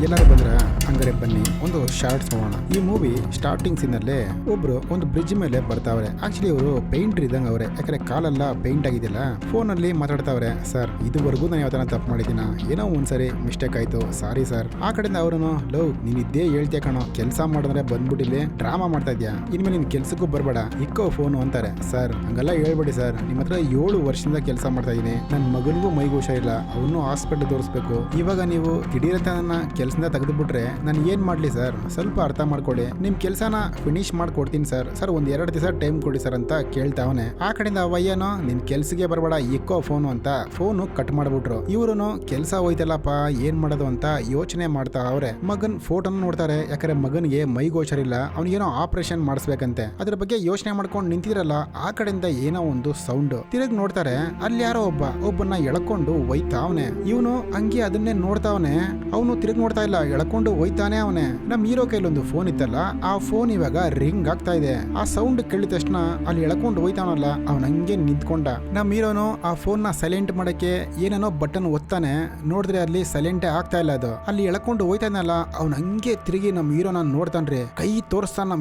ಎಲ್ಲರೂ ಬಂದ್ರ ಹಂಗಾರೆ ಬನ್ನಿ ಒಂದು ಶಾರ್ಟ್ಸ್ ನೋಡೋಣ. ಈ ಮೂವಿ ಸ್ಟಾರ್ಟಿಂಗ್ ಸೀನ್ ಅಲ್ಲೇ ಒಬ್ರು ಒಂದು ಬ್ರಿಡ್ಜ್ ಮೇಲೆ ಬರ್ತಾವ್ರೆ. ಆಕ್ಚುಲಿ ಇವರು ಪೇಂಟರ್ ಇದ್ದಂಗ ಅವ್ರೆ, ಯಾಕಂದ್ರೆ ಕಾಲೆಲ್ಲ ಪೇಂಟ್ ಆಗಿದೆಯಲ್ಲ. ಫೋನ್ ಅಲ್ಲಿ ಮಾತಾಡ್ತಾವ್ರೆ, ಸರ್ ಇದುವರೆಗೂ ನಾನು ಯಾವ ತಪ್ಪು ಮಾಡಿದ್ದೀನ, ಏನೋ ಒಂದ್ಸರಿ ಮಿಸ್ಟೇಕ್ ಆಯ್ತು, ಸಾರಿ ಸರ್. ಆ ಕಡೆಯಿಂದ ಅವ್ರನ್ನು ಲವ್ ನೀನ್ ಇದ್ದೇ ಹೇಳ್ತೀಯ ಕಣೋ, ಕೆಲಸ ಮಾಡಿದ್ರೆ ಬಂದ್ಬಿಟ್ಟಿಲ್ಲಿ ಡ್ರಾಮಾ ಮಾಡ್ತಾ ಇದ್ಯಾ, ಇನ್ಮೇಲೆ ನಿನ್ ಕೆಲ್ಸಕ್ಕೂ ಬರ್ಬೇಡ, ಇಕ್ಕೋ ಫೋನು ಅಂತಾರೆ. ಸರ್ ಹಂಗೆಲ್ಲ ಹೇಳ್ಬೇಡಿ ಸರ್, ನಿಮ್ಮ ಹತ್ರ 7 ವರ್ಷದಿಂದ ಕೆಲಸ ಮಾಡ್ತಾ ಇದೀನಿ, ನನ್ನ ಮಗನಿಗೂ ಮೈಗೂ ಹುಷಾರಿಲ್ಲ, ಅವನು ಹಾಸ್ಪಿಟಲ್ ತೋರಿಸ್ಬೇಕು, ಇವಾಗ ನೀವು ದಿಢೀರಂತ ನನ್ನ ಕೆಲಸದಿಂದ ತೆಗೆದು ಬಿಟ್ರೆ ನಾನು ಏನ್ ಮಾಡ್ಲಿ ಸರ್, ಸ್ವಲ್ಪ ಅರ್ಥ ಮಾಡ್ಕೊಳ್ಳಿ, ನಿಮ್ ಕೆಲಸನ ಫಿನಿಶ್ ಮಾಡ್ಕೊಡ್ತೀನಿ ಸರ್, ಸರ್ ಒಂದ್ 2 ದಿವಸ ಟೈಮ್ ಕೊಡಿ ಸರ್ ಅಂತ ಕೇಳ್ತಾವನೆ. ಆ ಕಡೆಯಿಂದ ಅವಯ್ಯನೋ ನಿನ್ ಕೆಲ್ಸಕ್ಕೆ ಬರಬೇಡ, ಇಕ್ಕೋ ಫೋನು ಅಂತ ಫೋನು ಕಟ್ ಮಾಡ್ಬಿಟ್ರು. ಇವ್ರು ಕೆಲಸ ಹೋಯ್ತಲ್ಲಪ್ಪ ಏನ್ ಮಾಡೋದು ಅಂತ ಯೋಚನೆ ಮಾಡ್ತಾ ಅವ್ರೆ. ಮಗನ್ ಫೋಟೋನ ನೋಡ್ತಾರೆ, ಯಾಕಂದ್ರೆ ಮಗನಿಗೆ ಮೈಗೋಚರಿಲ್ಲ, ಅವ್ನಿಗೇನೋ ಆಪರೇಷನ್ ಮಾಡಿಸ್ಬೇಕಂತೆ. ಅದ್ರ ಬಗ್ಗೆ ಯೋಚನೆ ಮಾಡ್ಕೊಂಡು ನಿಂತಿದ್ರಲ್ಲ, ಆ ಕಡೆಯಿಂದ ಏನೋ ಒಂದು ಸೌಂಡ್ ತಿರುಗಿ ನೋಡ್ತಾರೆ, ಅಲ್ಲಿ ಯಾರೋ ಒಬ್ಬನ್ನ ಎಳ್ಕೊಂಡು ಒಯ್ತಾವನೆ. ಇವನು ಹಂಗೆ ಅದನ್ನೇ ನೋಡ್ತಾವನೆ, ಅವನು ತಿರುಗಿ ನೋಡ್ತಾ ಇಲ್ಲ, ಎಳ್ಕೊಂಡು ಒಯ್ತಾನೆ ಅವನೆ. ನಮ್ ಹೀರೋ ಕೈಲೊಂದು ಫೋನ್ ಇತ್ತಲ್ಲ, ಆ ಫೋನ್ ಇವಾಗ ರಿಂಗ್ ಆಗ್ತಾ ಇದೆ. ಆ ಸೌಂಡ್ ಕೇಳಿದ ತಕ್ಷಣ ಅಲ್ಲಿ ಎಳ್ಕೊಂಡು ಒಯ್ತಾವನಲ್ಲ, ಅವ್ನ ಹಂಗೆ ನಿಂತ್ಕೊಂಡ. ನಮ್ ಹೀರೋನು ಆ ಫೋನ್ ನ ಸೈಲೆಂಟ್ ಮಾಡಕ್ಕೆ ಏನೇನೋ ಬಟನ್ ಒತ್ತಾನೆ, ನೋಡಿದ್ರೆ ಅಲ್ಲಿ ಸೈಲೆಂಟ್ ಆಗ್ತಾ ಇಲ್ಲ ಅದು. ಅಲ್ಲಿ ಎಳ್ಕೊಂಡು ಹೋಯ್ತಾನಲ್ಲ, ಅವ್ನ ಹಂಗೆ ತಿರುಗಿ ನಮ್ ಹೀರೋನ ನೋಡ್ತಾನ್ರಿ, ಕೈ ತೋರಿಸ್ತಾನ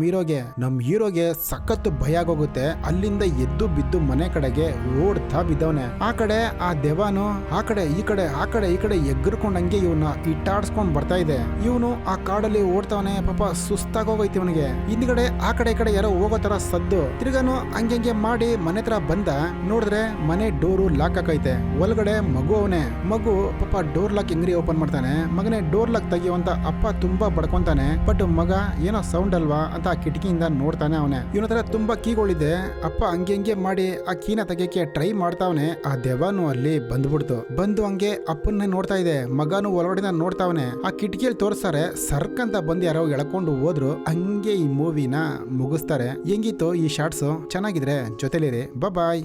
ನಮ್ ಹೀರೋಗೆ ಸಖತ್ ಭಯ ಆಗೋಗುತ್ತೆ. ಅಲ್ಲಿಂದ ಎದ್ದು ಬಿದ್ದು ಮನೆ ಕಡೆಗೆ ಓಡ್ತಾ ಬಿದ್ದವನೆ. ಆ ಕಡೆ ಆ ದೆವಾನು ಆ ಕಡೆ ಈ ಕಡೆ ಎಗ್ಗರ್ಕೊಂಡಂಗೆ ಇವನ್ನ ಇಟ್ಟಾಡ್ಸ್ಕೊಂಡ್ ಬರ್ತಾ ಇದೆ. ಇವನು ಆ ಕಾಡಲ್ಲಿ ಓಡ್ತಾವನೆ, ಪಾಪ ಸುಸ್ತಾಗೋಗೈತಿ ಇವನಿಗೆ. ಹಿಂದ್ಗಡೆ ಆ ಕಡೆ ಈ ಕಡೆ ಯಾರೋ ಹೋಗೋ ತರ ಸದ್ದು. ತಿರ್ಗಾನು ಹಂಗೆ ಮಾಡಿ ಮನೆ ಹತ್ರ ಬಂದ, ನೋಡಿದ್ರೆ ಮನೆ ಡೋರು ಲಾಕ್ ಹಾಕೈತೆ. ಒಳಗಡೆ ಮಗು ಅವನೇ, ಮಗು ಪಾಪ ಡೋರ್ ಲಾಕ್ ಹೆಂಗ್ರಿ ಓಪನ್ ಮಾಡ್ತಾನೆ. ಮಗನೇ ಡೋರ್ ಲಾಕ್ ತೆಗಿಯುವಂತ ಅಪ್ಪ ತುಂಬಾ ಬಡ್ಕೊಂತಾನೆ, ಬಟ್ ಮಗ ಏನೋ ಸೌಂಡ್ ಅಲ್ವಾ ಅಂತ ಆ ಕಿಟಕಿಯಿಂದ ನೋಡ್ತಾನೆ ಅವನೇ. ಇವನ ಹತ್ರ ತುಂಬಾ ಕೀಗಳಿದೆ, ಅಪ್ಪ ಹಂಗೆ ಮಾಡಿ ಆ ಕೀನ ತೆಗಿಯಕ್ಕೆ ಟ್ರೈ ಮಾಡ್ತಾವನೆ. ಆ ದೆವ್ವನು ಅಲ್ಲಿ ಬಂದು ಹಂಗೆ ಅಪ್ಪನ್ನೇ ನೋಡ್ತಾ ಇದೆ, ಮಗನು ಒಳಗಡೆ ನೋಡ್ತಾವನೆ. ಆ ಕಿಟಕಿಯಲ್ಲಿ ತೋರಿಸ್ತಾರೆ, ಸರ್ಕಂತ ಬಂದು ಯಾರೋ ಎಳ್ಕೊಂಡು ಹೋದ್ರು. ಹಂಗೆ ಈ ಮೂವಿನ ಮುಗಿಸ್ತಾರೆ. ಹೆಂಗಿತ್ತು ಈ ಶಾರ್ಟ್ಸ್? ಚೆನ್ನಾಗಿದ್ರೆ ಜೊತೆಲಿರಿ, ಬಾಯ್.